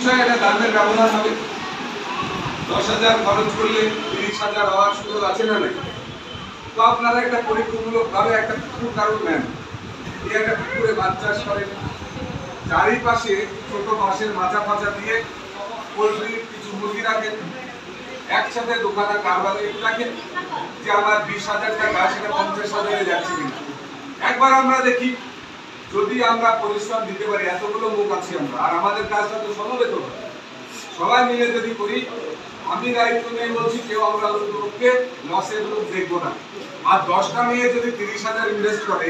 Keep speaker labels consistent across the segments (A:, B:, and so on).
A: নিশ্চয়ই এটা দামের ব্যবধান হবে। 10,000 খরচ করলে 30,000 হওয়ার সুযোগ আছে না নাই? তো আপনারা একটা পরীক্ষামূলক ভাবে একটা পুকুর কারণ নেন, এই একটা পুকুরে মাছ চাষ করেন, চারিপাশে ছোট বাঁশের মাচা ফাচা দিয়ে পোলট্রির কিছু মুরগি রাখেন, একসাথে দোকানে কারবারে রাখেন যে আমার 20,000 টাকা সেটা 50,000-এ যাচ্ছে কিনা। একবার আমরা দেখি, যদি আমরা পরিশ্রম দিতে পারি, এতগুলো মুখ আছি আমরা, আর আমাদের কাজটা তো সমবেত হবে, সবাই মিলে যদি করি, আমি দায়িত্ব নিয়ে বলছি, কেউ আমরা লোককে লসের লোক দেখবো না। আর 10টা মেয়ে যদি 30,000 ইনভেস্ট করে,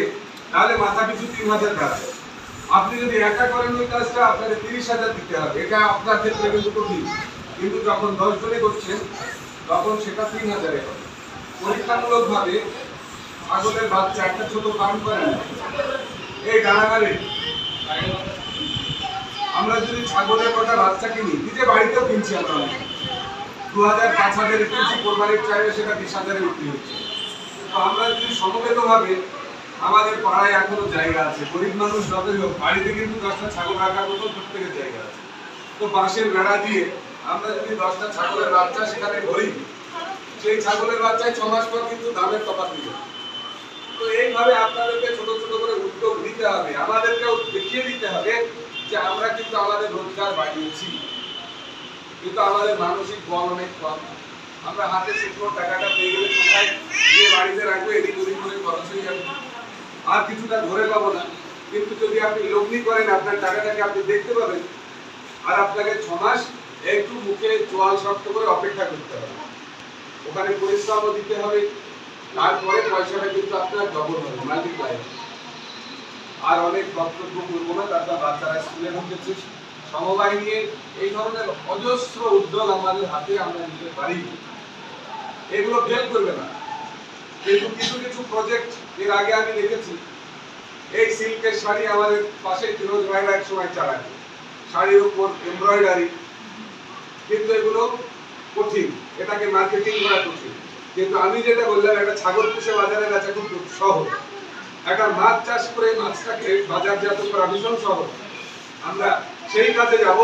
A: তাহলে মাথা পিছু 3,000 দাঁড়ায়। আপনি যদি একা করেন ওই কাজটা, আপনাকে 30,000 দিতে হবে, এটা আপনার ক্ষেত্রে কিন্তু কঠিন। কিন্তু যখন 10 জনে করছেন, তখন সেটা 3,000-এ হবে। পরীক্ষামূলক ভাবে ছাগলের বাচ্চা একটা ছোট ফার্ম করেন, এই ডানাগারে আমরা যদি ছাগলের কটা বাচ্চা কিনি, নিজে বাড়িতেও কিনছি আমরা, 2,000 5,000 কিনছি, কোরবানির চাইলে সেটা 20,000-এ বিক্রি হচ্ছে। তো আমরা যদি সমবেত ভাবে, আমাদের পাড়ায় এখনো জায়গা আছে, গরিব মানুষ যতই হোক, বাড়িতে কিন্তু 10টা ছাগল রাখার মতো প্রত্যেকের জায়গা আছে। তো বাঁশের বেড়া দিয়ে আমরা যদি 10টা ছাগলের বাচ্চা সেখানে ধরি, সেই ছাগলের বাচ্চায় 6 মাস পর কিন্তু দামের তফাৎ দিবে। তো এইভাবে আপনাদেরকে ছোট ছোট করে উদ্যোগ নিতে হবে, আমাদেরকেও দেখিয়ে দিতে হবে যে আমরা কিন্তু আমাদের রোজগার বাড়িয়েছি, কিন্তু আমাদের মানসিক বল অনেক কম। আমরা হাতে শুকনো টাকাটা পেয়ে গেলে কোথায় গিয়ে বাড়িতে রাখবো, এদিক ওদিক করে খরচ হয়ে যাবে, আর কিছুটা ধরে পাবো না। কিন্তু যদি আপনি লগ্নি করেন, আপনার টাকাটাকে আপনি দেখতে পাবেন, আর আপনাকে 6 মাস একটু মুখে চোয়াল শক্ত করে অপেক্ষা করতে হবে, ওখানে পরিশ্রমও দিতে হবে, তারপরে পয়সাটা কিন্তু আপনার ডবল হবে, মাল্টিপ্লাই হবে। আর অনেক বক্তব্য করবো না, তারপর বাচ্চারা স্কুলে ঢুকেছে, সমবায় নিয়ে এই ধরনের অজস্র উদ্যোগ আমাদের হাতে আমরা নিতে পারি, এগুলো ফেল করবে না। কিন্তু কিছু কিছু প্রজেক্ট এর আগে আমি দেখেছি, এই সিল্কের শাড়ি আমাদের পাশে ফিরোজ ভাইরা এক সময় চালায়, শাড়ির উপর এমব্রয়ডারি, কিন্তু এগুলো কঠিন, এটাকে মার্কেটিং করা কঠিন। কিন্তু আমি যেটা বললাম, একটা ছাগল পুষে বাজারে বেচা খুব সহজ, একটা মাছ চাষ করে মাছটাকে বাজারজাত করা ভীষণ সহজ। আমরা সেই কাজে যাব,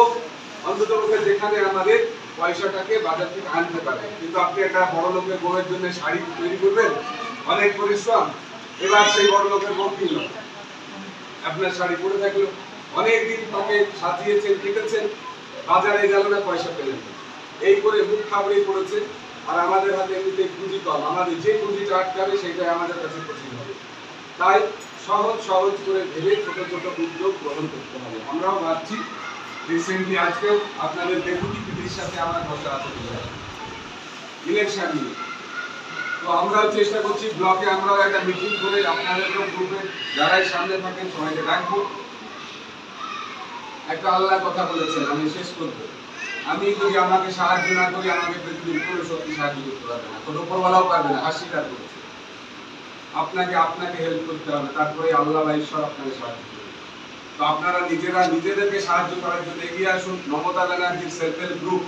A: অন্তত যেখানে আমাদের পয়সাটাকে বাজার থেকে আনতে পারে। কিন্তু আপনি একটা বড় লোকের বউয়ের জন্য শাড়ি তৈরি করবেন, অনেক পরিশ্রম, এবার সেই বড় লোকের বউ কিনল, আপনার শাড়ি পরে থাকলো, অনেকদিন তাকে সাজিয়েছেন, কেটেছেন, বাজারে গেল না, পয়সা পেলেন না, এই করে মুখ খাবড়ে পড়েছে। আর আমাদের হাতে এমনিতে পুঁজি কম, আমাদের যে পুঁজিটা আটকাবে সেটাই আমাদের কাছে কঠিন হবে। তাই সহজ সহজ করে ভেবে ছোট ছোট উদ্যোগ গ্রহণ করতে হবে। আমরাও ভাবছি, রিসেন্টলি আজকেও আপনাদের ডেপুটি পিডির সাথে আমার বসা আছে ইলেকশন নিয়ে, তো আমরাও চেষ্টা করছি ব্লকে আমরাও একটা মিটিং করে আপনাদের গ্রুপে যারাই সামনে থাকেন সবাইকে ডাকবো। একটা আল্লাহ কথা বলেছেন, আমি শেষ করবো, আমি যদি আমাকে সাহায্য না করি, আমাকে পৃথিবীর কোনো শক্তি সাহায্য করতে পারবে না, কোনো উপরওয়ালাও পারবে না, হাসিটার করেছে। আপনাকে আপনাকে হেল্প করতে হবে, তারপরে আল্লাহ বা ঈশ্বর আপনাকে সাহায্য করবে। তো আপনারা নিজেরা নিজেদেরকে সাহায্য করার জন্য এগিয়ে আসুন। মমতা ব্যানার্জির সেলফ হেল্প গ্রুপ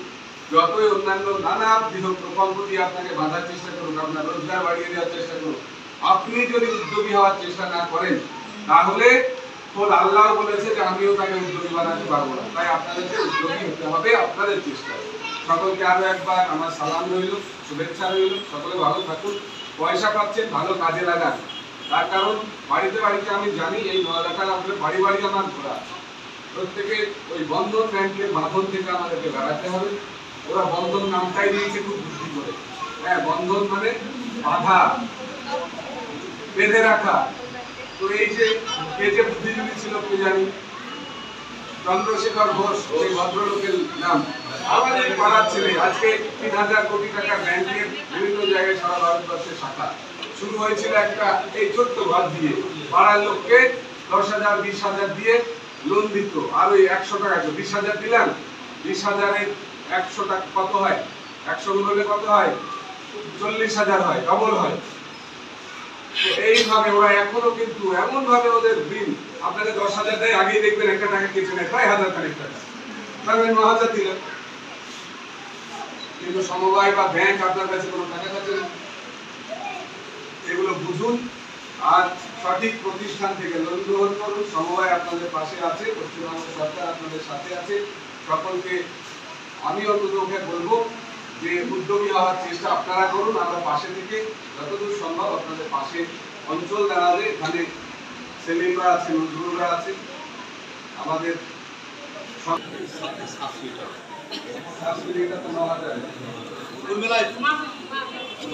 A: যতই অন্যান্য নানাবিধ প্রকল্প দিয়ে আপনাকে বাঁধার চেষ্টা করুন, আপনার রোজগার বাড়িয়ে দেওয়ার চেষ্টা করুন, আপনি যদি উদ্যোগী হওয়ার চেষ্টা না করেন, তাহলে খোদ আল্লাহ বলেছে যে আমিও তাকে উদ্যোগী বানাতে পারবো না। তাই আপনাদেরকে উদ্যোগী হতে হবে আপনাদের চেষ্টায়। সকলকে আরো একবার আমার সালাম রইল, শুভেচ্ছা রইল, সকলে ভালো থাকুন। পয়সা পাচ্ছেন, ভালো কাজে লাগান। তার কারণ বাড়িতে বাড়িতে আমি জানি এই মহিলাটার আমাদের বাড়ি বাড়ি আমার ঘোরা, প্রত্যেকে ওই বন্ধন ব্যাংকের বাঁধন থেকে আমাদেরকে বেড়াতে হবে। ওরা বন্ধন নামটাই দিয়েছে খুব বুদ্ধি করে, হ্যাঁ, বন্ধন মানে বাধা, বেঁধে রাখা। তো এই যে কে যে বুদ্ধিজীবী ছিল কে জানি, চন্দ্রশেখর ঘোষ, ওই ভদ্রলোকের নাম, আমাদের পাড়ার ছেলে, আজকে 3,000 কোটি টাকা ব্যাংকের বিভিন্ন জায়গায় সারা ভারতবর্ষে শাখা শুরু হয়েছিল একটা এই ছোট্ট ঘর দিয়ে, পাড়ার লোককে 10,000 20,000 দিয়ে লোন দিত, আর ওই 100 টাকা 20,000 দিলাম, 20,000-এর 100 টাকা কত হয়, 100 গুণ হলে কত হয়, 40,000 হয়, ডবল হয়। তো এইভাবে ওরা এখনো কিন্তু এমন ভাবে ওদের ঋণ, আপনাকে 10,000 দেয়, আগেই দেখবেন একটা টাকা কেটে নেয় প্রায় 1,000 টাকা, তাহলে 9,000 দিলেন, কিন্তু সমবায় বা ব্যাংক আপনার কাছে কোনো টাকা কাটে না। এগুলো বুঝুন আর সঠিক প্রতিষ্ঠান থেকে লোন গ্রহণ করুন। সমবায় আপনাদের পাশে আছে, পশ্চিমবঙ্গ সরকার আপনাদের সাথে আছে। সকলকে আমি অন্ততকে বলবো যে উদ্যোগী হওয়ার চেষ্টা আপনারা করুন। আমরা পাশে থেকে যতদূর সম্ভব আপনাদের পাশে অঞ্চল দাঁড়াবে। এখানে সেলিমরা আছে, নজরুলরা আছে, আমাদের সাবসিডিটা তো নেওয়া যায়।